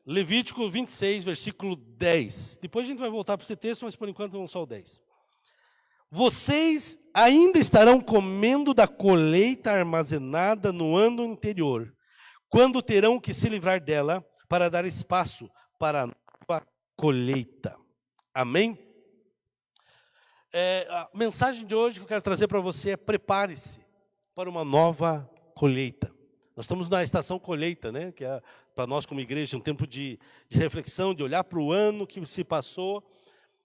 Levítico 26, versículo 10. Depois a gente vai voltar para esse texto, mas por enquanto vamos só o 10. Vocês ainda estarão comendo da colheita armazenada no ano anterior, quando terão que se livrar dela para dar espaço para a nova colheita. Amém? A mensagem de hoje que eu quero trazer para você é: prepare-se para uma nova colheita. Nós estamos na estação colheita, né? Que é para nós como igreja um tempo de reflexão, de olhar para o ano que se passou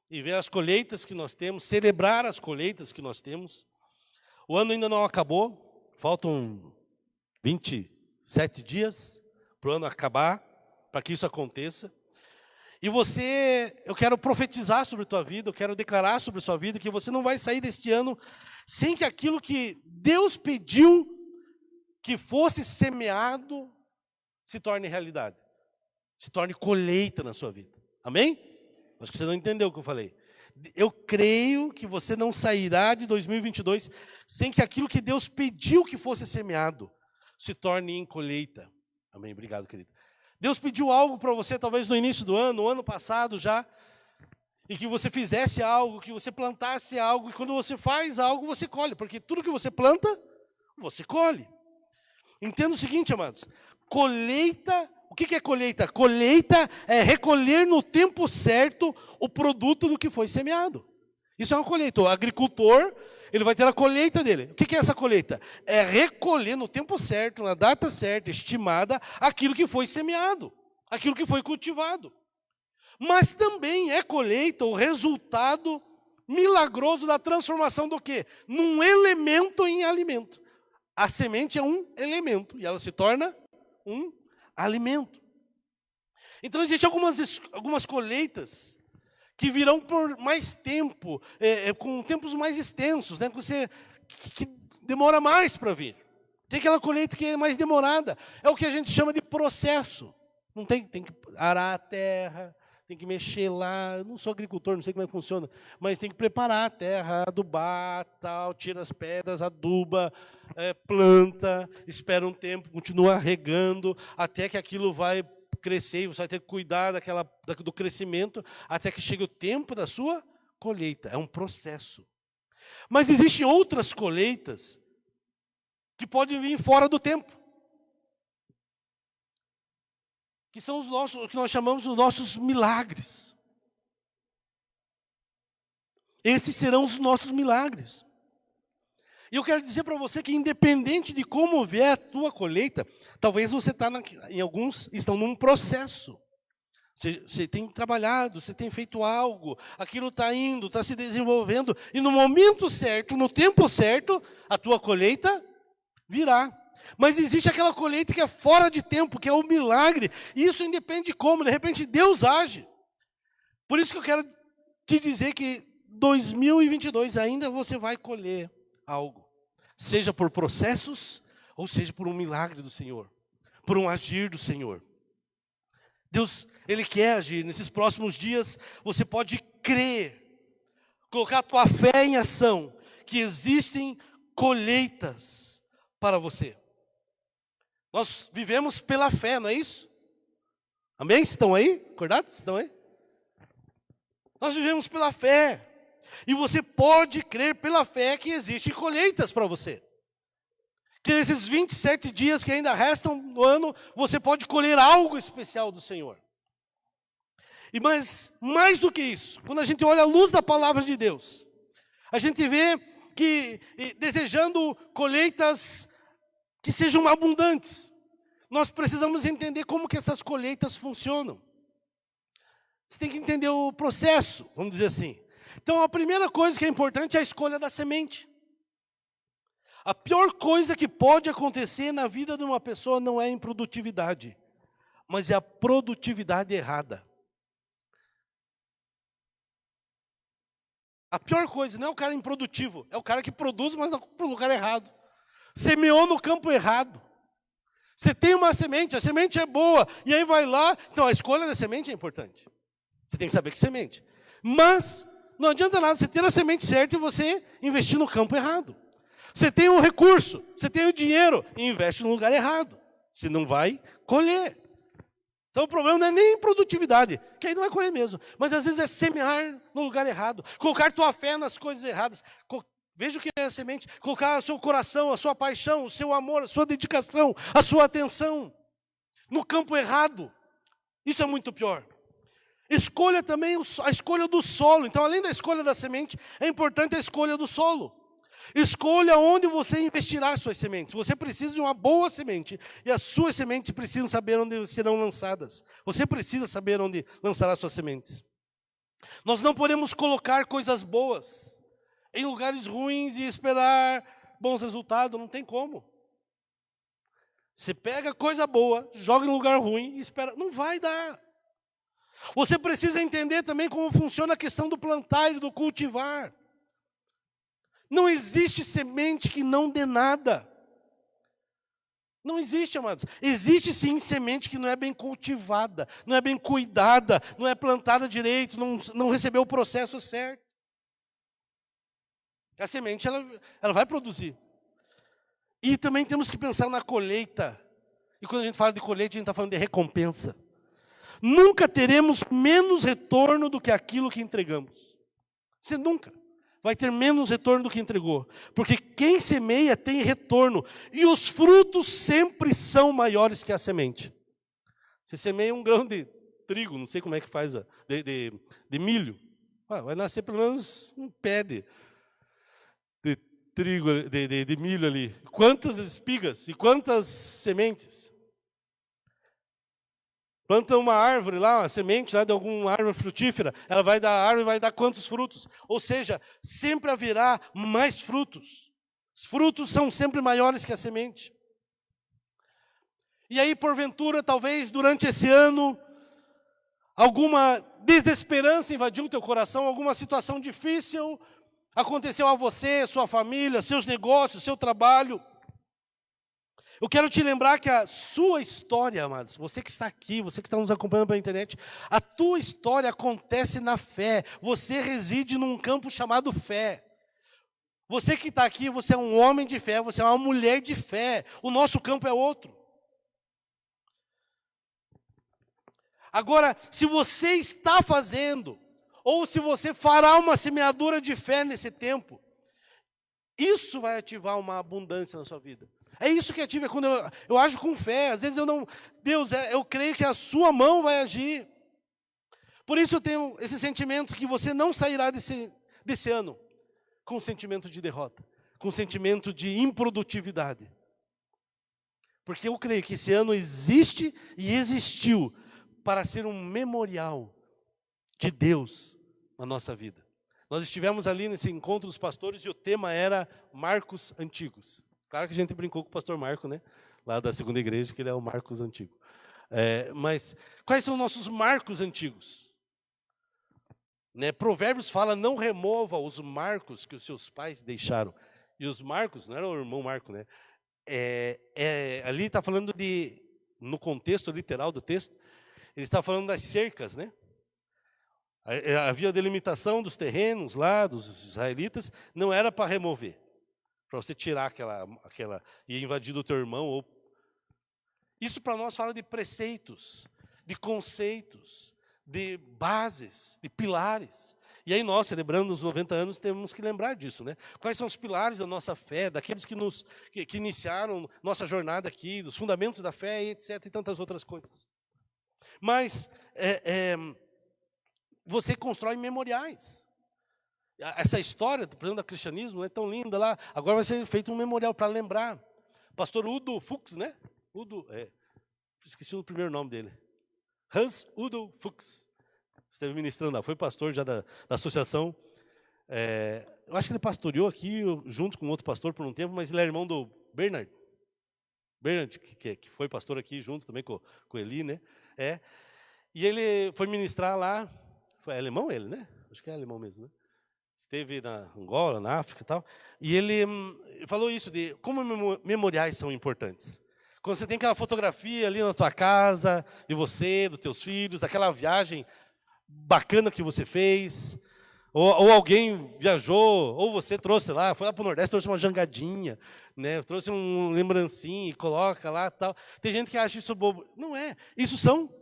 e ver as colheitas que nós temos, celebrar as colheitas que nós temos. O ano ainda não acabou, faltam 27 dias para o ano acabar, para que isso aconteça. E eu quero profetizar sobre a tua vida, eu quero declarar sobre a sua vida que você não vai sair deste ano sem que aquilo que Deus pediu que fosse semeado se torne realidade, se torne colheita na sua vida. Amém? Acho que você não entendeu o que eu falei. Eu creio que você não sairá de 2022 sem que aquilo que Deus pediu que fosse semeado se torne em colheita. Amém? Obrigado, querido. Deus pediu algo para você, talvez no início do ano, no ano passado já, e que você fizesse algo, que você plantasse algo, e quando você faz algo, você colhe, porque tudo que você planta, você colhe. Entenda o seguinte, amados, colheita, o que é colheita? Colheita é recolher no tempo certo o produto do que foi semeado. Isso é uma colheita. O agricultor, ele vai ter a colheita dele. O que é essa colheita? É recolher no tempo certo, na data certa, estimada, aquilo que foi semeado, aquilo que foi cultivado. Mas também é colheita o resultado milagroso da transformação do quê? Num elemento em alimento. A semente é um elemento e ela se torna um alimento. Então existem algumas colheitas que virão por mais tempo, com tempos mais extensos, né? Que demora mais para vir. Tem aquela colheita que é mais demorada. É o que a gente chama de processo. Não tem que arar a terra, tem que mexer lá. Eu não sou agricultor, não sei como é que funciona, mas tem que preparar a terra, adubar, tal, tira as pedras, aduba, planta, espera um tempo, continua regando, até que aquilo vai crescer, e você vai ter que cuidar do crescimento, até que chegue o tempo da sua colheita. É um processo. Mas existem outras colheitas que podem vir fora do tempo, que são o que nós chamamos de nossos milagres. Esses serão os nossos milagres. E eu quero dizer para você que independente de como vier a tua colheita, talvez você alguns estão num processo. Você tem trabalhado, você tem feito algo, aquilo está indo, está se desenvolvendo, e no momento certo, no tempo certo, a tua colheita virá. Mas existe aquela colheita que é fora de tempo, que é o milagre, e isso independe de como, de repente Deus age. Por isso que eu quero te dizer que 2022 ainda você vai colher algo, seja por processos, ou seja por um milagre do Senhor, por um agir do Senhor. Deus, Ele quer agir. Nesses próximos dias, você pode crer, colocar a tua fé em ação, que existem colheitas para você. Nós vivemos pela fé, não é isso? Amém? Estão aí? Acordados? Estão aí? Nós vivemos pela fé. E você pode crer pela fé que existem colheitas para você. Que nesses 27 dias que ainda restam no ano, você pode colher algo especial do Senhor. Mas mais do que isso, quando a gente olha a luz da palavra de Deus, a gente vê que desejando colheitas que sejam abundantes, nós precisamos entender como que essas colheitas funcionam. Você tem que entender o processo, vamos dizer assim. Então, a primeira coisa que é importante é a escolha da semente. A pior coisa que pode acontecer na vida de uma pessoa não é a improdutividade, mas é a produtividade errada. A pior coisa não é o cara improdutivo, é o cara que produz, mas para o lugar errado. Semeou no campo errado. Você tem uma semente, a semente é boa, e aí vai lá. Então, a escolha da semente é importante. Você tem que saber que semente. Mas não adianta nada você ter a semente certa e você investir no campo errado. Você tem um recurso, você tem o dinheiro e investe no lugar errado. Você não vai colher. Então o problema não é nem produtividade, que aí não vai colher mesmo. Mas às vezes é semear no lugar errado, colocar tua fé nas coisas erradas. Veja o que é a semente, colocar o seu coração, a sua paixão, o seu amor, a sua dedicação, a sua atenção no campo errado. Isso é muito pior. Escolha também a escolha do solo. Então, além da escolha da semente, é importante a escolha do solo. Escolha onde você investirá as suas sementes. Você precisa de uma boa semente. E as suas sementes precisam saber onde serão lançadas. Você precisa saber onde lançará as suas sementes. Nós não podemos colocar coisas boas em lugares ruins e esperar bons resultados. Não tem como. Você pega coisa boa, joga em lugar ruim e espera. Não vai dar. Você precisa entender também como funciona a questão do plantar e do cultivar. Não existe semente que não dê nada. Não existe, amados. Existe sim semente que não é bem cultivada, não é bem cuidada, não é plantada direito, não recebeu o processo certo. A semente, ela vai produzir. E também temos que pensar na colheita. E quando a gente fala de colheita, a gente está falando de recompensa. Nunca teremos menos retorno do que aquilo que entregamos. Você nunca vai ter menos retorno do que entregou. Porque quem semeia tem retorno. E os frutos sempre são maiores que a semente. Você semeia um grão de trigo, não sei como é que faz, de milho. Vai nascer pelo menos um pé de trigo, de milho ali. Quantas espigas e quantas sementes? Planta uma árvore lá, uma semente lá de alguma árvore frutífera, ela vai dar árvore e vai dar quantos frutos? Ou seja, sempre haverá mais frutos. Os frutos são sempre maiores que a semente. E aí, porventura, talvez durante esse ano, alguma desesperança invadiu o teu coração, alguma situação difícil aconteceu a você, sua família, seus negócios, seu trabalho. Eu quero te lembrar que a sua história, amados, você que está aqui, você que está nos acompanhando pela internet, a tua história acontece na fé. Você reside num campo chamado fé. Você que está aqui, você é um homem de fé, você é uma mulher de fé. O nosso campo é outro. Agora, se você está fazendo, ou se você fará uma semeadura de fé nesse tempo, isso vai ativar uma abundância na sua vida. É isso que ativa quando eu ajo com fé. Às vezes eu não... Deus, eu creio que a sua mão vai agir. Por isso eu tenho esse sentimento que você não sairá desse ano com um sentimento de derrota, com um sentimento de improdutividade. Porque eu creio que esse ano existe e existiu para ser um memorial de Deus na nossa vida. Nós estivemos ali nesse encontro dos pastores e o tema era Marcos Antigos. Claro que a gente brincou com o pastor Marco, né? Lá da segunda igreja, que ele é o Marcos Antigo. Mas quais são nossos marcos antigos? Né? Provérbios fala, não remova os marcos que os seus pais deixaram. E os marcos, não era o irmão Marco, né? Ali está falando no contexto literal do texto, ele está falando das cercas, né? Havia delimitação dos terrenos lá, dos israelitas, não era para remover. Para você tirar aquela e invadir do teu irmão. Isso para nós fala de preceitos, de conceitos, de bases, de pilares. E aí nós, celebrando os 90 anos, temos que lembrar disso, né? Quais são os pilares da nossa fé, daqueles que iniciaram nossa jornada aqui, dos fundamentos da fé, e etc, e tantas outras coisas. Mas você constrói memoriais. Essa história, por exemplo, do cristianismo é tão linda lá. Agora vai ser feito um memorial para lembrar. Pastor Udo Fuchs, né? Esqueci o primeiro nome dele. Hans Udo Fuchs. Esteve ministrando lá. Foi pastor já da associação. Eu acho que ele pastoreou aqui junto com outro pastor por um tempo, mas ele é irmão do Bernard. Bernard, que foi pastor aqui junto também com Eli, né? E ele foi ministrar lá. Foi alemão ele, né? Acho que é alemão mesmo, né? Esteve na Angola, na África e tal, e ele falou isso, de como memoriais são importantes. Quando você tem aquela fotografia ali na tua casa, de você, dos teus filhos, daquela viagem bacana que você fez, ou alguém viajou, ou você trouxe lá, foi lá para o Nordeste, trouxe uma jangadinha, né, trouxe uma lembrancinha e coloca lá e tal. Tem gente que acha isso bobo. Não é. Isso são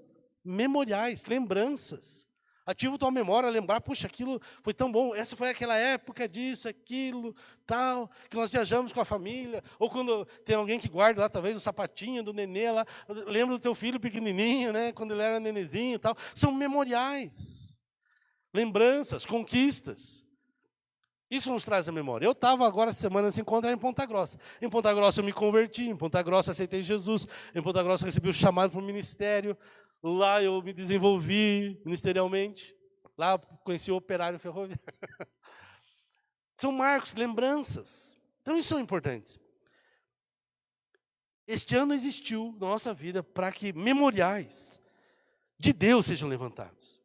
memoriais, lembranças. Ativa tua memória, lembrar, puxa, aquilo foi tão bom, essa foi aquela época disso, aquilo, tal, que nós viajamos com a família, ou quando tem alguém que guarda lá, talvez, o sapatinho do nenê lá, lembra do teu filho pequenininho, né, quando ele era nenezinho e tal. São memoriais, lembranças, conquistas. Isso nos traz a memória. Eu estava agora, essa semana, se encontrar em Ponta Grossa. Em Ponta Grossa eu me converti, em Ponta Grossa eu aceitei Jesus, em Ponta Grossa eu recebi o chamado para o ministério. Lá eu me desenvolvi ministerialmente. Lá conheci o operário ferroviário. São marcos, lembranças. Então isso são importantes. Este ano existiu na nossa vida para que memoriais de Deus sejam levantados.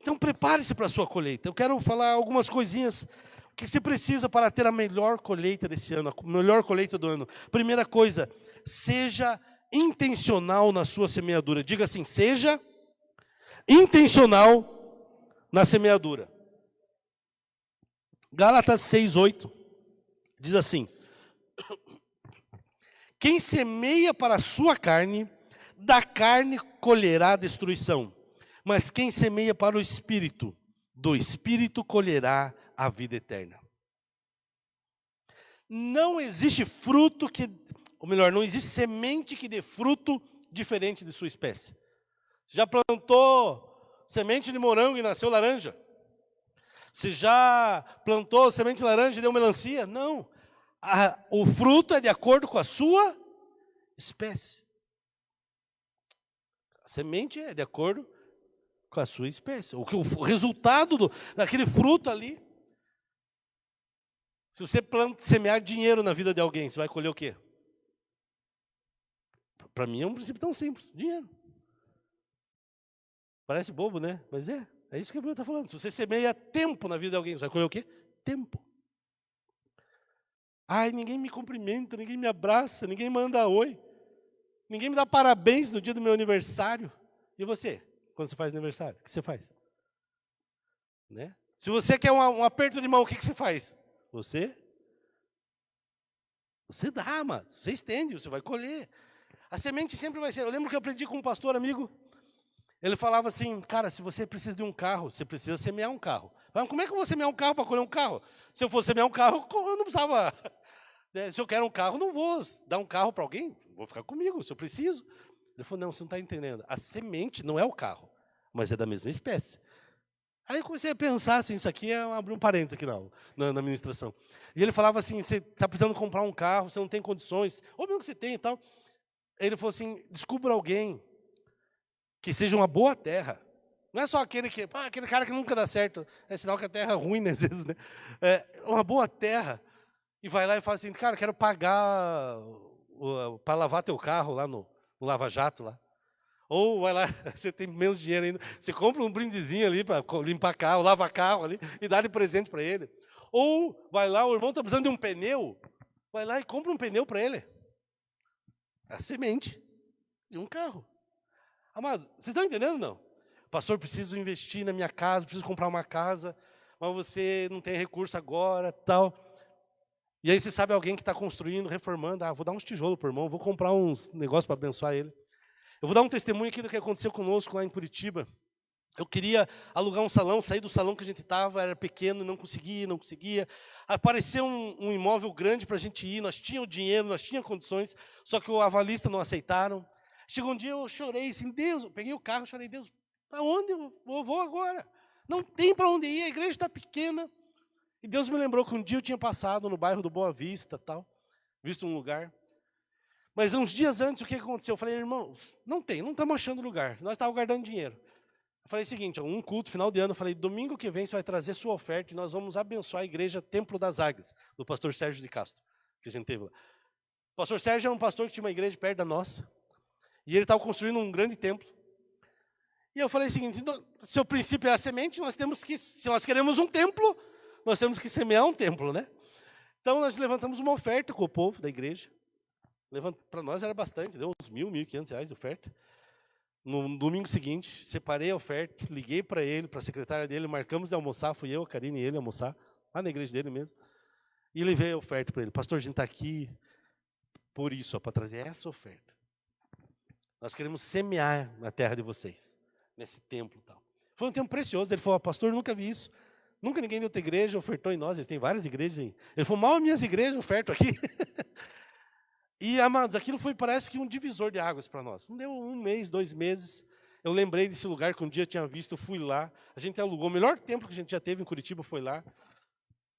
Então prepare-se para a sua colheita. Eu quero falar algumas coisinhas. O que você precisa para ter a melhor colheita desse ano, a melhor colheita do ano? Primeira coisa, seja intencional na sua semeadura. Diga assim, seja intencional na semeadura. Gálatas 6:8 diz assim: quem semeia para a sua carne, da carne colherá destruição. Mas quem semeia para o Espírito, do Espírito colherá a vida eterna. Não existe fruto que, ou melhor, não existe semente que dê fruto diferente de sua espécie. Você já plantou semente de morango e nasceu laranja? Você já plantou semente de laranja e deu melancia? Não. O fruto é de acordo com a sua espécie. A semente é de acordo com a sua espécie. O resultado daquele fruto ali. Se você semear dinheiro na vida de alguém, você vai colher o quê? Para mim é um princípio tão simples, dinheiro. Parece bobo, né? Mas é isso que a Bíblia está falando. Se você semeia tempo na vida de alguém, você vai colher o quê? Tempo. Ai, ninguém me cumprimenta, ninguém me abraça, ninguém manda oi. Ninguém me dá parabéns no dia do meu aniversário. E você, quando você faz aniversário, o que você faz? Né? Se você quer um aperto de mão, o que você faz? Você dá, mano. Você estende, você vai colher. A semente sempre vai ser. Eu lembro que eu aprendi com um pastor amigo. Ele falava assim, cara, se você precisa de um carro, você precisa semear um carro. Mas como é que eu vou semear um carro para colher um carro? Se eu for semear um carro, eu não precisava. Se eu quero um carro, não vou dar um carro para alguém. Vou ficar comigo, se eu preciso. Ele falou, não, você não está entendendo. A semente não é o carro, mas é da mesma espécie. Aí eu comecei a pensar assim, isso aqui é abrir um parênteses aqui na ministração. E ele falava assim, você está precisando comprar um carro, você não tem condições, ou mesmo que você tem e tal. Aí ele falou assim, descubra alguém que seja uma boa terra. Não é só aquele cara que nunca dá certo. É sinal que a terra é ruim, né, às vezes, né? É uma boa terra. E vai lá e fala assim, cara, quero pagar para lavar teu carro lá no Lava Jato lá. Ou vai lá, você tem menos dinheiro ainda, você compra um brindezinho ali para limpar carro, lava carro ali e dá de presente para ele. Ou vai lá, o irmão está precisando de um pneu, vai lá e compra um pneu para ele. É a semente de um carro. Amado, vocês estão entendendo não? Pastor, preciso investir na minha casa, preciso comprar uma casa, mas você não tem recurso agora, tal. E aí você sabe alguém que está construindo, reformando, vou dar uns tijolos para o irmão, vou comprar uns negócios para abençoar ele. Eu vou dar um testemunho aqui do que aconteceu conosco lá em Curitiba. Eu queria alugar um salão, sair do salão que a gente estava, era pequeno, não conseguia. Apareceu um imóvel grande para a gente ir, nós tínhamos dinheiro, nós tínhamos condições, só que o avalista não aceitaram. Chegou um dia, eu chorei assim, Deus, eu peguei o carro, chorei, Deus, para onde eu vou agora? Não tem para onde ir, a igreja está pequena. E Deus me lembrou que um dia eu tinha passado no bairro do Boa Vista, tal, visto um lugar. Mas uns dias antes, o que aconteceu? Eu falei, irmãos, não estamos achando lugar. Nós estávamos guardando dinheiro. Eu falei o seguinte, um culto, final de ano, eu falei, domingo que vem você vai trazer sua oferta e nós vamos abençoar a igreja Templo das Águias, do pastor Sérgio de Castro, que a gente teve lá. O pastor Sérgio era um pastor que tinha uma igreja perto da nossa. E ele estava construindo um grande templo. E eu falei o seguinte, seu princípio é a semente, se nós queremos um templo, nós temos que semear um templo, né? Então nós levantamos uma oferta com o povo da igreja. Para nós era bastante, deu uns R$1.000, R$1.500 de oferta. No domingo seguinte, separei a oferta, liguei para ele, para a secretária dele, marcamos de almoçar, fui eu, a Karine e ele almoçar, lá na igreja dele mesmo. E levei a oferta para ele. Pastor, a gente está aqui por isso, para trazer essa oferta. Nós queremos semear na terra de vocês. nesse templo e tal. Foi um tempo precioso. Ele falou, pastor, eu nunca vi isso. Nunca ninguém de outra igreja ofertou em nós. Eles têm várias igrejas aí. Ele falou, mal minhas igrejas ofertam aqui. E, amados, aquilo foi, parece que um divisor de águas para nós. Não deu 1 mês, 2 meses. Eu lembrei desse lugar que um dia eu tinha visto, eu fui lá. A gente alugou, o melhor templo que a gente já teve em Curitiba foi lá.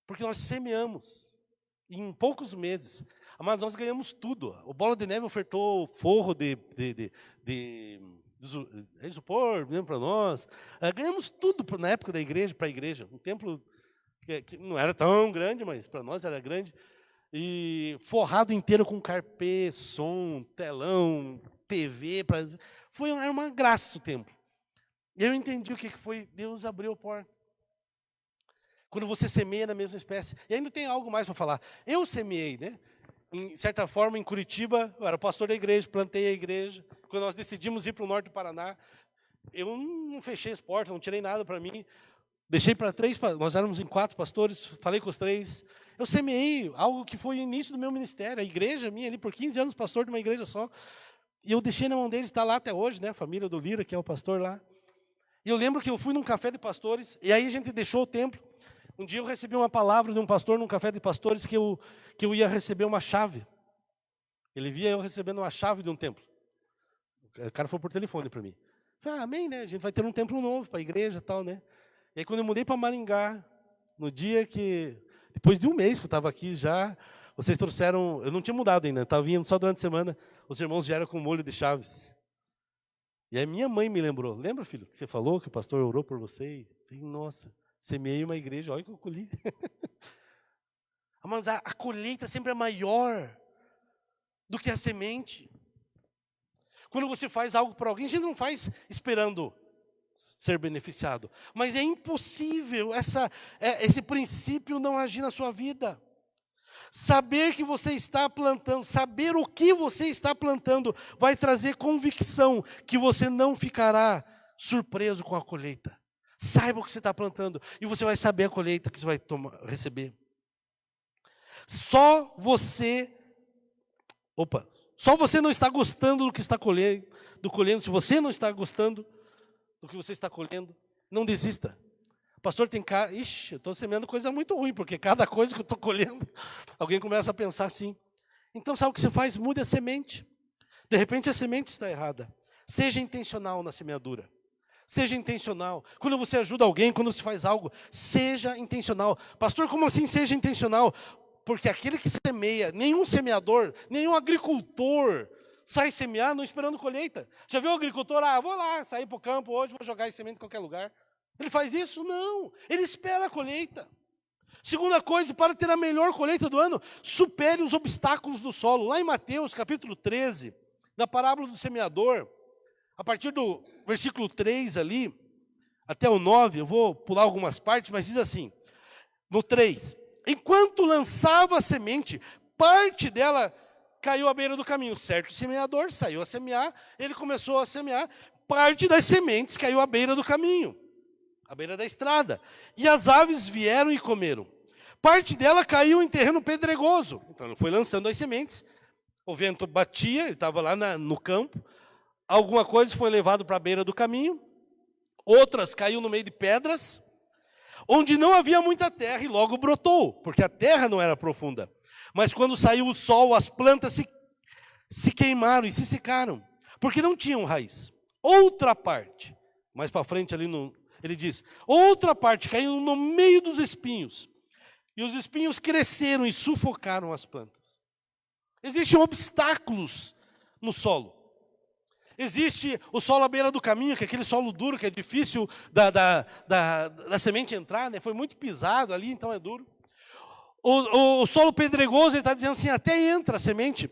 Porque nós semeamos. Em poucos meses. Amados, nós ganhamos tudo. O Bola de Neve ofertou forro de isopor para nós. Ganhamos tudo na época da igreja, para a igreja. Um templo que não era tão grande, mas para nós era grande. E forrado inteiro com carpê, som, telão, TV. Era uma graça o templo. E eu entendi o que foi. Deus abriu a porta. Quando você semeia na mesma espécie. E ainda tem algo mais para falar. Eu semeei, né? Em certa forma, em Curitiba, eu era pastor da igreja, plantei a igreja. Quando nós decidimos ir para o norte do Paraná, eu não fechei as portas, não tirei nada para mim. Deixei para 3, nós éramos em 4 pastores, falei com os 3. Eu semeei algo que foi o início do meu ministério. A igreja minha ali, por 15 anos, pastor de uma igreja só. E eu deixei na mão deles, está lá até hoje, né? A família do Lira, que é o pastor lá. E eu lembro que eu fui num café de pastores, e aí a gente deixou o templo. Um dia eu recebi uma palavra de um pastor num café de pastores que eu ia receber uma chave. Ele via eu recebendo uma chave de um templo. O cara foi por telefone para mim. Eu falei, amém, né? A gente vai ter um templo novo para a igreja e tal, né? E aí quando eu mudei para Maringá, no dia que... Depois de 1 mês que eu estava aqui já, vocês trouxeram... Eu não tinha mudado ainda, estava vindo só durante a semana. Os irmãos vieram com molho de chaves. E aí minha mãe me lembrou. Lembra, filho, que você falou que o pastor orou por você? Eu falei, nossa... Semeei uma igreja, olha que eu colhi. Mas a colheita sempre é maior do que a semente. Quando você faz algo para alguém, a gente não faz esperando ser beneficiado. Mas é impossível esse princípio não agir na sua vida. Saber que você está plantando, saber o que você está plantando, vai trazer convicção que você não ficará surpreso com a colheita. Saiba o que você está plantando e você vai saber a colheita que você vai receber. Só você não está gostando do que está colhendo. Se você não está gostando do que você está colhendo, não desista. Pastor, eu estou semeando coisa muito ruim, porque cada coisa que eu estou colhendo, alguém começa a pensar assim. Então, sabe o que você faz? Mude a semente. De repente a semente está errada. Seja intencional na semeadura. Seja intencional. Quando você ajuda alguém, quando você faz algo, seja intencional. Pastor, como assim seja intencional? Porque aquele que semeia, nenhum semeador, nenhum agricultor sai semear não esperando colheita. Já viu o agricultor? Vou lá, sair para o campo hoje, vou jogar esse semente em qualquer lugar. Ele faz isso? Não. Ele espera a colheita. Segunda coisa, para ter a melhor colheita do ano, supere os obstáculos do solo. Lá em Mateus, capítulo 13, na parábola do semeador, a partir do versículo 3 ali, até o 9, eu vou pular algumas partes, mas diz assim, no 3, enquanto lançava a semente, parte dela caiu à beira do caminho. Certo semeador saiu a semear, ele começou a semear, parte das sementes caiu à beira do caminho, à beira da estrada, e as aves vieram e comeram. Parte dela caiu em terreno pedregoso, então ele foi lançando as sementes, o vento batia, ele estava lá no campo, alguma coisa foi levado para a beira do caminho, outras caiu no meio de pedras, onde não havia muita terra e logo brotou, porque a terra não era profunda. Mas quando saiu o sol, as plantas se queimaram e se secaram, porque não tinham raiz. Outra parte, mais para frente ali, ele diz, outra parte caiu no meio dos espinhos, e os espinhos cresceram e sufocaram as plantas. Existem obstáculos no solo. Existe o solo à beira do caminho, que é aquele solo duro, que é difícil da semente entrar, né? Foi muito pisado ali, então é duro. O solo pedregoso, ele está dizendo assim, até entra a semente,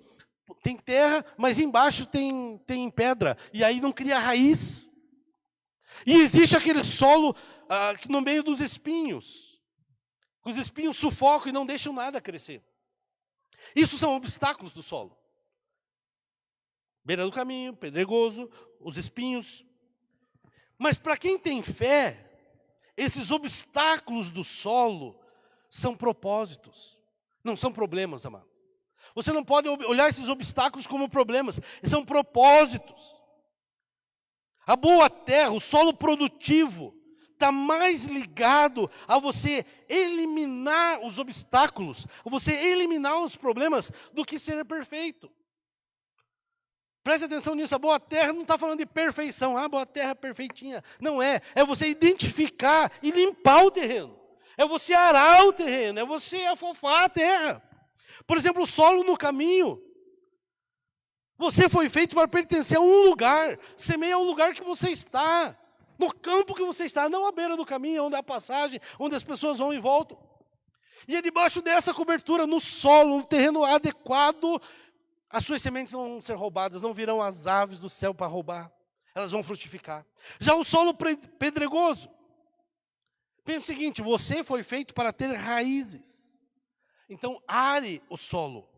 tem terra, mas embaixo tem pedra, e aí não cria raiz. E existe aquele solo no meio dos espinhos. Os espinhos sufocam e não deixam nada crescer. Isso são obstáculos do solo. Beira do caminho, pedregoso, os espinhos. Mas para quem tem fé, esses obstáculos do solo são propósitos, não são problemas, amado. Você não pode olhar esses obstáculos como problemas, são propósitos. A boa terra, o solo produtivo, está mais ligado a você eliminar os obstáculos, a você eliminar os problemas, do que ser perfeito. Preste atenção nisso, a boa terra não está falando de perfeição, boa terra perfeitinha. Não é, é você identificar e limpar o terreno. É você arar o terreno, é você afofar a terra. Por exemplo, o solo no caminho. Você foi feito para pertencer a um lugar, semeia o lugar que você está, no campo que você está, não à beira do caminho, onde há passagem, onde as pessoas vão e voltam. E é debaixo dessa cobertura, no solo, no terreno adequado, as suas sementes não vão ser roubadas, não virão as aves do céu para roubar, elas vão frutificar. Já o solo pedregoso, pensa o seguinte, você foi feito para ter raízes, então are o solo,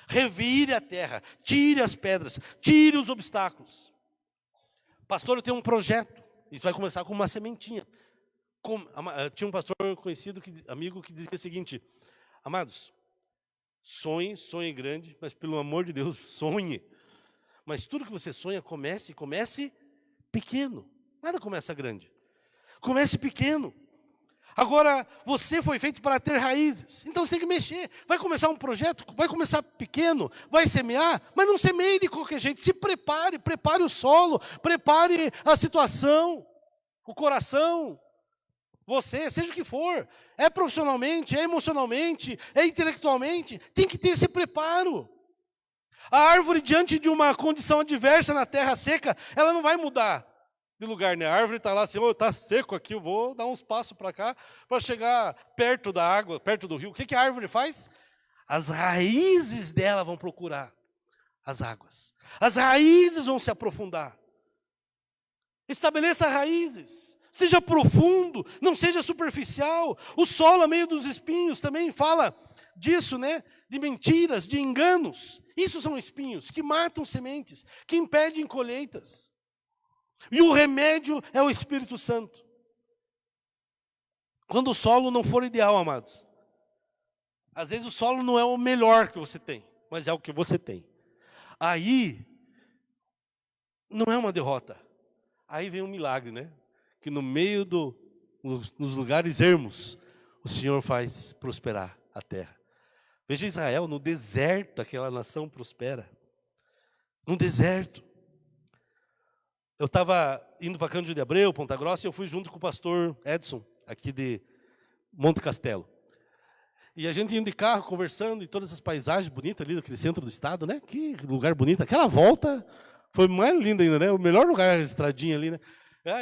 revire a terra, tire as pedras, tire os obstáculos. Pastor, eu tenho um projeto, isso vai começar com uma sementinha. Tinha um pastor conhecido, amigo, que dizia o seguinte, amados, sonhe grande, mas pelo amor de Deus, sonhe. Mas tudo que você sonha, comece pequeno. Nada começa grande. Comece pequeno. Agora, você foi feito para ter raízes, então você tem que mexer. Vai começar um projeto, vai começar pequeno, vai semear, mas não semeie de qualquer jeito. Se prepare o solo, prepare a situação, o coração. Você, seja o que for, é profissionalmente, é emocionalmente, é intelectualmente, tem que ter esse preparo. A árvore, diante de uma condição adversa na terra seca, ela não vai mudar de lugar, né? A árvore está lá assim, está seco aqui, eu vou dar uns passos para cá, para chegar perto da água, perto do rio. O que a árvore faz? As raízes dela vão procurar as águas. As raízes vão se aprofundar. Estabeleça raízes. Seja profundo, não seja superficial. O solo, a meio dos espinhos, também fala disso, né? De mentiras, de enganos. Isso são espinhos que matam sementes, que impedem colheitas. E o remédio é o Espírito Santo. Quando o solo não for ideal, amados, às vezes o solo não é o melhor que você tem, mas é o que você tem. Aí, não é uma derrota. Aí vem um milagre, né? Que no meio nos lugares ermos, o Senhor faz prosperar a terra. Veja Israel, no deserto, aquela nação prospera. No deserto. Eu estava indo para Cândido de Abreu, Ponta Grossa, e eu fui junto com o pastor Edson, aqui de Monte Castelo. E a gente indo de carro, conversando, e todas essas paisagens bonitas ali daquele centro do estado, né? Que lugar bonito. Aquela volta foi mais linda ainda, né? O melhor lugar, a estradinha ali, né?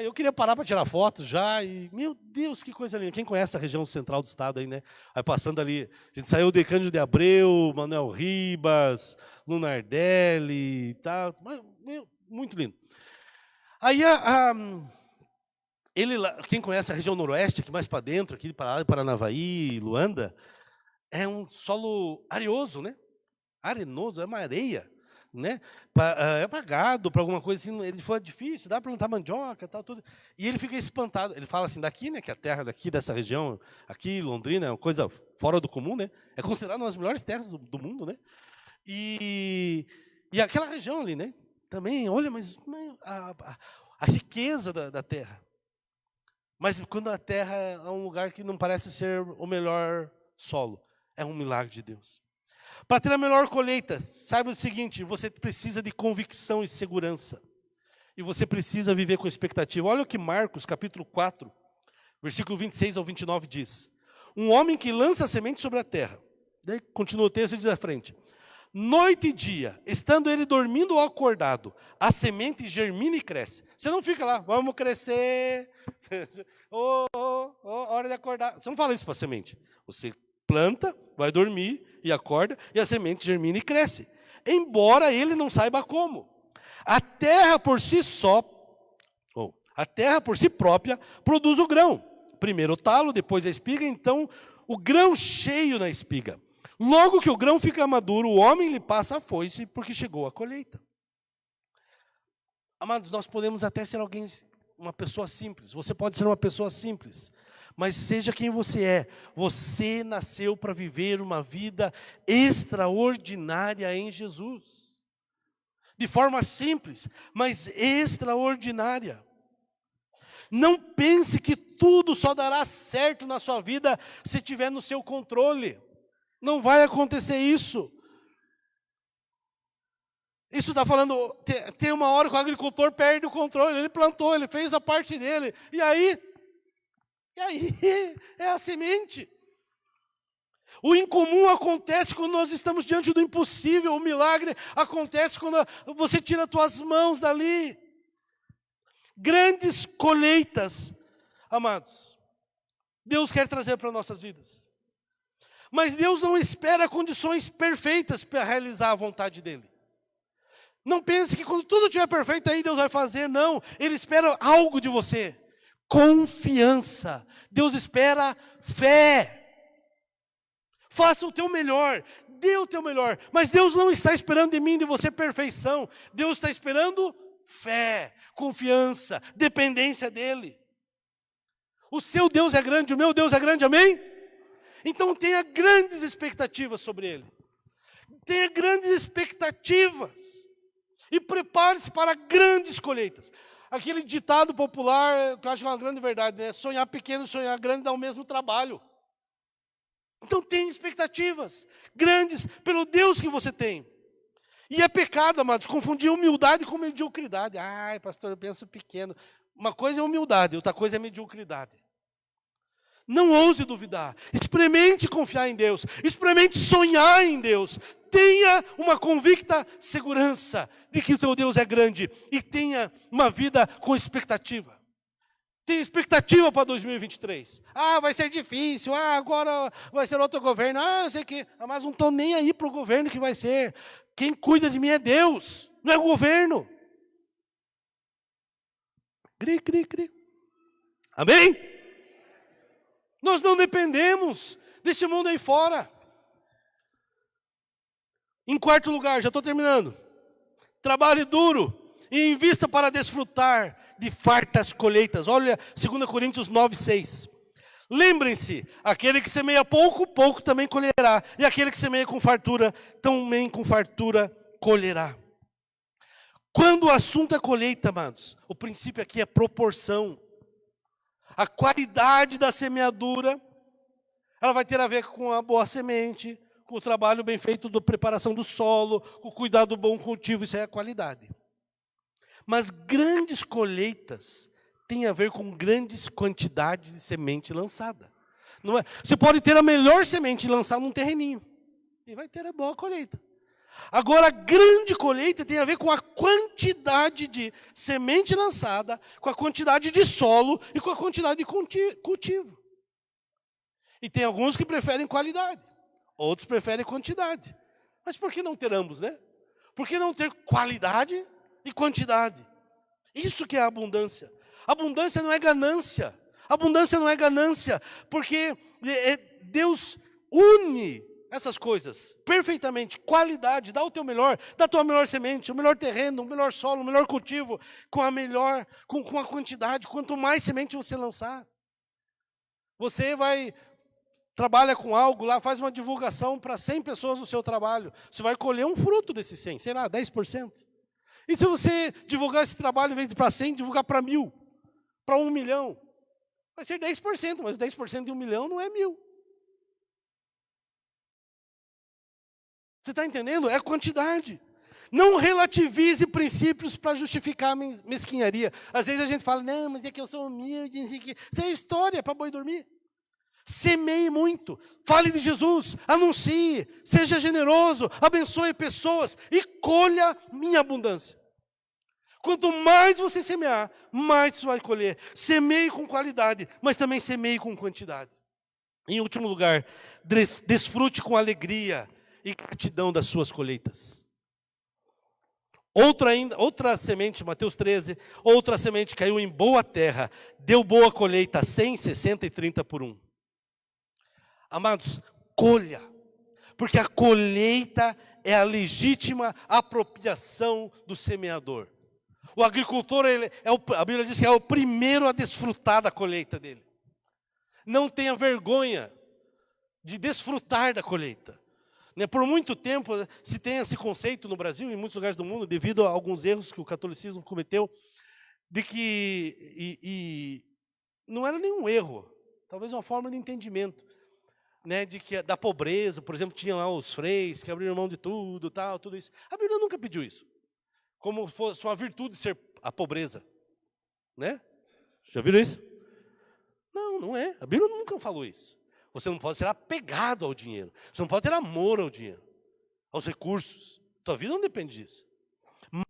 Eu queria parar para tirar fotos já, e, meu Deus, que coisa linda. Quem conhece a região central do estado aí, né? Aí passando ali, a gente saiu de Cândido de Abreu, Manuel Ribas, Lunardelli e tal. Muito lindo. Aí, quem conhece a região noroeste, aqui mais para dentro, aqui de Paranavaí, Luanda, é um solo areoso, né? Arenoso, é uma areia, né? É para gado, para alguma coisa assim, ele foi difícil, dá para plantar mandioca, tal, tudo. E ele fica espantado, ele fala assim, daqui, né, que a terra daqui, dessa região, aqui, Londrina, é uma coisa fora do comum, né? É considerada uma das melhores terras do mundo, né? E aquela região ali, né? Também, olha, mas a riqueza da terra. Mas quando a terra é um lugar que não parece ser o melhor solo, é um milagre de Deus. Para ter a melhor colheita, saiba o seguinte, você precisa de convicção e segurança. E você precisa viver com expectativa. Olha o que Marcos, capítulo 4, versículo 26 ao 29 diz. Um homem que lança semente sobre a terra. Daí continua o texto e diz à frente. Noite e dia, estando ele dormindo ou acordado, a semente germina e cresce. Você não fica lá, vamos crescer, hora de acordar. Você não fala isso para a semente. Você planta, vai dormir e acorda, e a semente germina e cresce. Embora ele não saiba como. A terra por si própria, produz o grão. Primeiro o talo, depois a espiga, então o grão cheio na espiga. Logo que o grão fica maduro, o homem lhe passa a foice, porque chegou a colheita. Amados, nós podemos até ser uma pessoa simples. Você pode ser uma pessoa simples. Mas seja quem você é. Você nasceu para viver uma vida extraordinária em Jesus. de forma simples, mas extraordinária. Não pense que tudo só dará certo na sua vida se estiver no seu controle. Não vai acontecer isso. Isso está falando, tem uma hora que o agricultor perde o controle, ele plantou, ele fez a parte dele, e aí é a semente. O incomum acontece quando nós estamos diante do impossível, o milagre acontece quando você tira as tuas mãos dali. Grandes colheitas, amados, Deus quer trazer para nossas vidas. Mas Deus não espera condições perfeitas para realizar a vontade dEle. Não pense que quando tudo estiver perfeito aí Deus vai fazer, não. Ele espera algo de você. Confiança. Deus espera fé. Faça o teu melhor, dê o teu melhor. Mas Deus não está esperando de mim, de você, perfeição. Deus está esperando fé, confiança, dependência dEle. O seu Deus é grande, o meu Deus é grande, amém? Então tenha grandes expectativas sobre Ele. Tenha grandes expectativas. E prepare-se para grandes colheitas. Aquele ditado popular, que eu acho que é uma grande verdade, né? Sonhar pequeno e sonhar grande dá o mesmo trabalho. Então tenha expectativas grandes pelo Deus que você tem. E é pecado, amados, confundir humildade com mediocridade. Ai, pastor, eu penso pequeno. Uma coisa é humildade, outra coisa é mediocridade. Não ouse duvidar. Experimente confiar em Deus. Experimente sonhar em Deus. Tenha uma convicta segurança de que o teu Deus é grande. E tenha uma vida com expectativa. Tenha expectativa para 2023. Ah, vai ser difícil. Ah, agora vai ser outro governo. Ah, eu sei que. Mas não estou nem aí para o governo que vai ser. Quem cuida de mim é Deus, não é o governo. Cri, cri, cri. Amém? Nós não dependemos desse mundo aí fora. Em quarto lugar, já estou terminando. Trabalhe duro e invista para desfrutar de fartas colheitas. Olha 2 Coríntios 9:6. Lembrem-se, aquele que semeia pouco, pouco também colherá. E aquele que semeia com fartura, também com fartura colherá. Quando o assunto é colheita, amados, o princípio aqui é proporção. A qualidade da semeadura, ela vai ter a ver com a boa semente, com o trabalho bem feito da preparação do solo, com o cuidado do bom cultivo, isso é a qualidade. Mas grandes colheitas têm a ver com grandes quantidades de semente lançada. Não é? Você pode ter a melhor semente e lançar num terreninho, e vai ter a boa colheita. Agora, a grande colheita tem a ver com a quantidade de semente lançada, com a quantidade de solo e com a quantidade de cultivo. E tem alguns que preferem qualidade, outros preferem quantidade. Mas por que não ter ambos, né? Por que não ter qualidade e quantidade? Isso que é a abundância. Abundância não é ganância. Abundância não é ganância, porque Deus une essas coisas perfeitamente. Qualidade, dá o teu melhor, dá a tua melhor semente, o melhor terreno, o melhor solo, o melhor cultivo, com a quantidade. Quanto mais semente você lançar, você trabalha com algo lá, faz uma divulgação para 100 pessoas do seu trabalho, você vai colher um fruto desses 100, sei lá, 10%. E se você divulgar esse trabalho, em vez de para 100, divulgar para 1.000, para 1 milhão, vai ser 10%, mas 10% de 1 milhão não é 1.000. Você está entendendo? É quantidade. Não relativize princípios para justificar a mesquinharia. Às vezes a gente fala, não, mas é que eu sou humilde, não sei o quê. Isso é história para boi dormir. Semeie muito, fale de Jesus, anuncie, seja generoso, abençoe pessoas e colha minha abundância. Quanto mais você semear, mais você vai colher. Semeie com qualidade, mas também semeie com quantidade. Em último lugar, desfrute com alegria e gratidão das suas colheitas. Outra semente, Mateus 13, outra semente caiu em boa terra, deu boa colheita, 100, 60 e 30 por 1. Amados, colha, porque a colheita é a legítima apropriação do semeador. O agricultor, a Bíblia diz que é o primeiro a desfrutar da colheita dele. Não tenha vergonha de desfrutar da colheita. Né? Por muito tempo se tem esse conceito no Brasil e em muitos lugares do mundo, devido a alguns erros que o catolicismo cometeu, de que não era nenhum erro, talvez uma forma de entendimento, né, de que da pobreza, por exemplo, tinha lá os freis que abriram mão de tudo, tal, tudo isso. A Bíblia nunca pediu isso, como fosse uma virtude ser a pobreza, né? Já viram isso? Não, não é. A Bíblia nunca falou isso. Você não pode ser apegado ao dinheiro. Você não pode ter amor ao dinheiro, aos recursos. Tua vida não depende disso.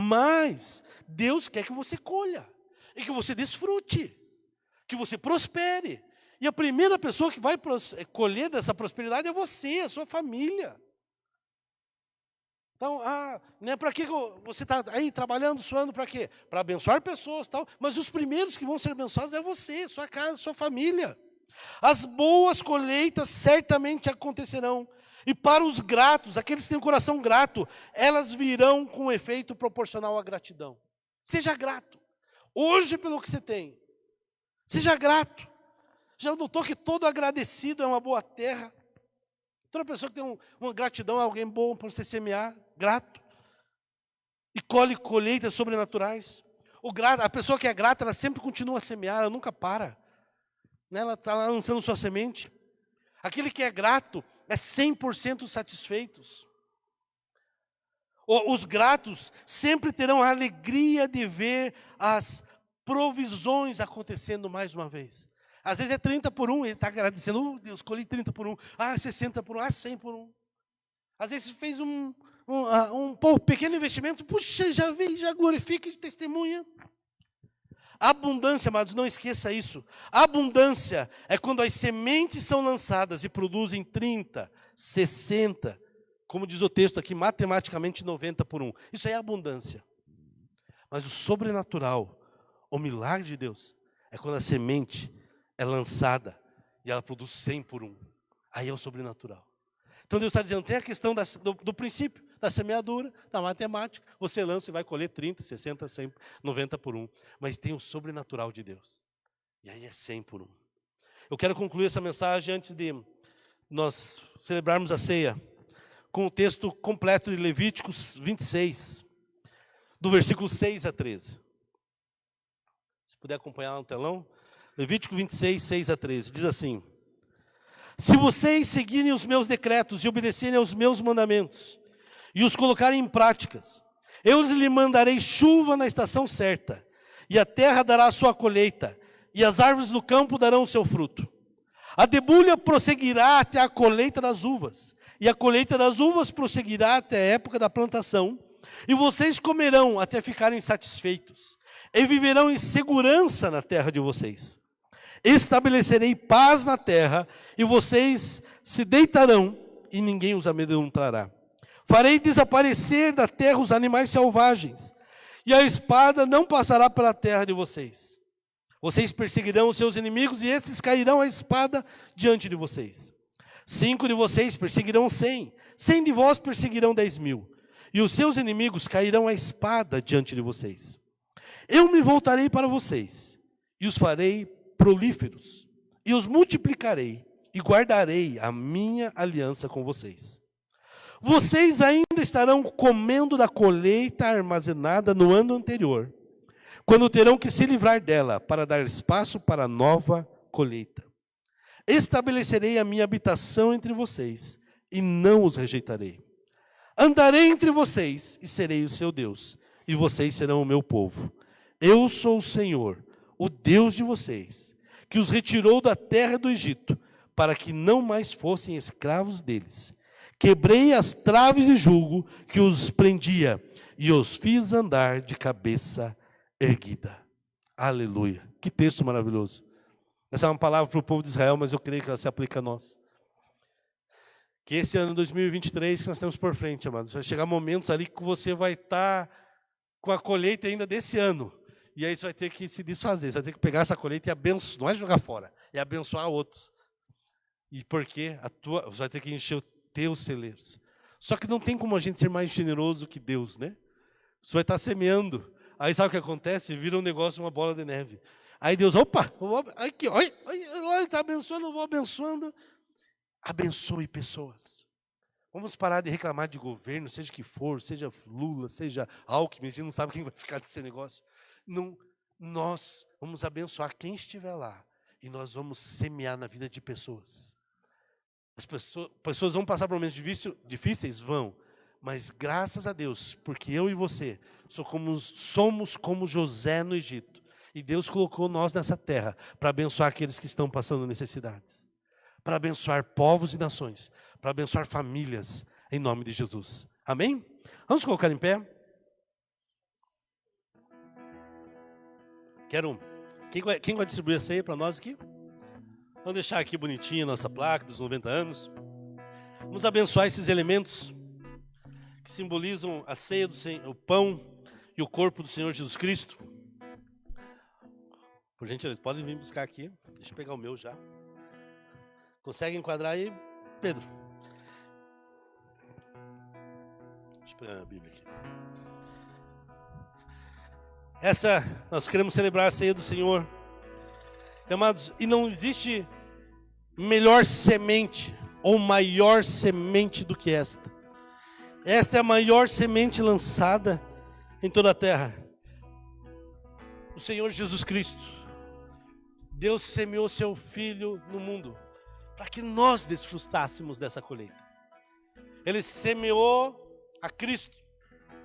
Mas Deus quer que você colha e que você desfrute, que você prospere. E a primeira pessoa que vai colher dessa prosperidade é você, a sua família. Então, né, para que você está aí trabalhando, suando, para quê? Para abençoar pessoas, tal. Mas os primeiros que vão ser abençoados é você, sua casa, sua família. As boas colheitas certamente acontecerão. E para os gratos, aqueles que têm o coração grato, elas virão com efeito proporcional à gratidão. Seja grato. Hoje, pelo que você tem, seja grato. Já notou que todo agradecido é uma boa terra? Toda pessoa que tem uma gratidão é alguém bom para você semear, grato. E colhe colheitas sobrenaturais. A pessoa que é grata, ela sempre continua a semear, ela nunca para. Né? Ela está lançando sua semente. Aquele que é grato é 100% satisfeitos. Os gratos sempre terão a alegria de ver as provisões acontecendo mais uma vez. Às vezes é 30 por 1, ele está agradecendo, Deus, escolhi 30 por 1, 60 por 1, 100 por 1. Às vezes fez um pequeno investimento, puxa, já veio, já glorifica de testemunha. Abundância, amados, não esqueça isso. Abundância é quando as sementes são lançadas e produzem 30, 60, como diz o texto aqui, matematicamente 90 por 1. Isso aí é abundância. Mas o sobrenatural, o milagre de Deus, é quando a semente é lançada e ela produz 100 por 1. Aí é o sobrenatural. Então Deus está dizendo, tem a questão do princípio, da semeadura, da matemática. Você lança e vai colher 30, 60, 100, 90 por 1. Mas tem o sobrenatural de Deus. E aí é 100 por 1. Eu quero concluir essa mensagem antes de nós celebrarmos a ceia, com o texto completo de Levíticos 26, do versículo 6 a 13. Se puder acompanhar lá no telão. Levítico 26, 6 a 13, diz assim: se vocês seguirem os meus decretos e obedecerem aos meus mandamentos, e os colocarem em práticas, eu lhe mandarei chuva na estação certa, e a terra dará a sua colheita, e as árvores do campo darão o seu fruto. A debulha prosseguirá até a colheita das uvas, e a colheita das uvas prosseguirá até a época da plantação, e vocês comerão até ficarem satisfeitos, e viverão em segurança na terra de vocês. Estabelecerei paz na terra, e vocês se deitarão, e ninguém os amedrontará. Farei desaparecer da terra os animais selvagens, e a espada não passará pela terra de vocês. Vocês perseguirão os seus inimigos, e esses cairão a espada diante de vocês. 5 de vocês perseguirão 100, 100 de vós perseguirão 10.000, e os seus inimigos cairão a espada diante de vocês. Eu me voltarei para vocês, e os farei prolíferos, e os multiplicarei, e guardarei a minha aliança com vocês. Vocês ainda estarão comendo da colheita armazenada no ano anterior, quando terão que se livrar dela, para dar espaço para a nova colheita. Estabelecerei a minha habitação entre vocês, e não os rejeitarei. Andarei entre vocês, e serei o seu Deus, e vocês serão o meu povo. Eu sou o Senhor, o Deus de vocês, que os retirou da terra do Egito, para que não mais fossem escravos deles. Quebrei as traves de jugo que os prendia, e os fiz andar de cabeça erguida. Aleluia. Que texto maravilhoso. Essa é uma palavra para o povo de Israel, mas eu creio que ela se aplica a nós. Que esse ano 2023 que nós temos por frente, amados, vai chegar momentos ali que você vai estar com a colheita ainda desse ano. E aí você vai ter que se desfazer, você vai ter que pegar essa colheita e abençoar, não é jogar fora, é abençoar outros. E porque você vai ter que encher os teus celeiros. Só que não tem como a gente ser mais generoso que Deus, né? Você vai estar semeando. Aí sabe o que acontece? Vira um negócio, uma bola de neve. Aí Deus, opa, aqui, olha, ele está abençoando, eu vou abençoando. Abençoe pessoas. Vamos parar de reclamar de governo, seja que for, seja Lula, seja Alckmin, a gente não sabe quem vai ficar desse negócio. Não, nós vamos abençoar quem estiver lá e nós vamos semear na vida de pessoas. As pessoas vão passar por momentos difíceis? Vão. Mas graças a Deus, porque eu e você somos como José no Egito. E Deus colocou nós nessa terra para abençoar aqueles que estão passando necessidades. Para abençoar povos e nações. Para abençoar famílias, em nome de Jesus. Amém? Vamos colocar em pé. Quem vai distribuir essa aí para nós aqui? Vamos deixar aqui bonitinha a nossa placa dos 90 anos. Vamos abençoar esses elementos que simbolizam a ceia do Senhor, o pão e o corpo do Senhor Jesus Cristo. Por gentileza, podem vir buscar aqui. Deixa eu pegar o meu já. Consegue enquadrar aí, Pedro? Deixa eu pegar a Bíblia aqui. Nós queremos celebrar a ceia do Senhor. Amados, e não existe melhor semente ou maior semente do que esta. Esta é a maior semente lançada em toda a terra. O Senhor Jesus Cristo. Deus semeou seu Filho no mundo para que nós desfrutássemos dessa colheita. Ele semeou a Cristo.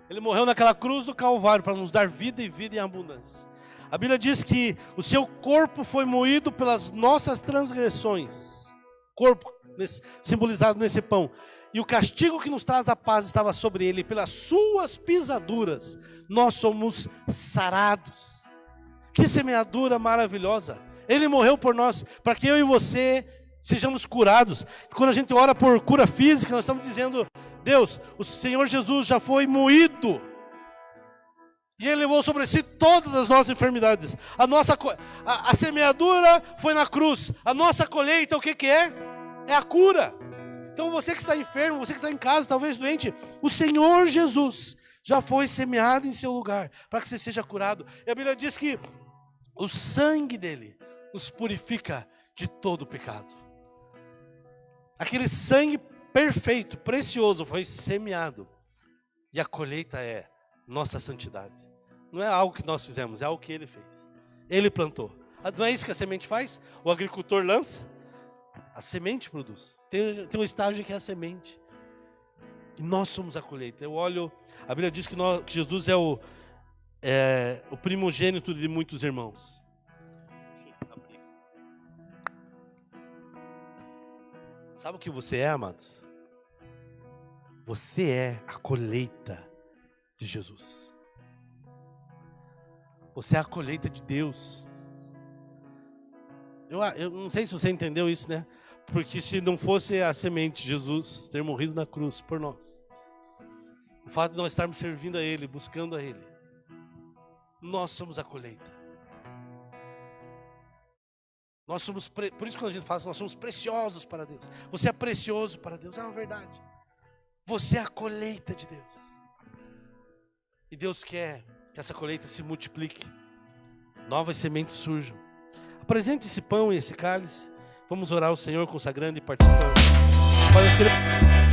Ele morreu naquela cruz do Calvário para nos dar vida e vida em abundância. A Bíblia diz que o seu corpo foi moído pelas nossas transgressões. Corpo simbolizado nesse pão. E o castigo que nos traz a paz estava sobre ele. Pelas suas pisaduras, nós somos sarados. Que semeadura maravilhosa. Ele morreu por nós, para que eu e você sejamos curados. Quando a gente ora por cura física, nós estamos dizendo, Deus, o Senhor Jesus já foi moído. E Ele levou sobre si todas as nossas enfermidades. A semeadura foi na cruz. A nossa colheita, o que é? É a cura. Então você que está enfermo, você que está em casa, talvez doente, o Senhor Jesus já foi semeado em seu lugar, para que você seja curado. E a Bíblia diz que o sangue dele nos purifica de todo o pecado. Aquele sangue perfeito, precioso, foi semeado. E a colheita é nossa santidade. Não é algo que nós fizemos, é algo que Ele fez. Ele plantou. Não é isso que a semente faz? O agricultor lança, a semente produz. Tem um estágio que é a semente. E nós somos a colheita. A Bíblia diz que Jesus é o primogênito de muitos irmãos. Sabe o que você é, amados? Você é a colheita de Jesus. Você é a colheita de Deus. Eu não sei se você entendeu isso, né? Porque se não fosse a semente, Jesus ter morrido na cruz por nós, o fato de nós estarmos servindo a Ele, buscando a Ele, nós somos a colheita. Nós somos, por isso quando a gente fala, nós somos preciosos para Deus. Você é precioso para Deus, é uma verdade. Você é a colheita de Deus. E Deus quer que essa colheita se multiplique. Novas sementes surjam. Apresente esse pão e esse cálice. Vamos orar ao Senhor consagrando e participando. Pai, nós queremos...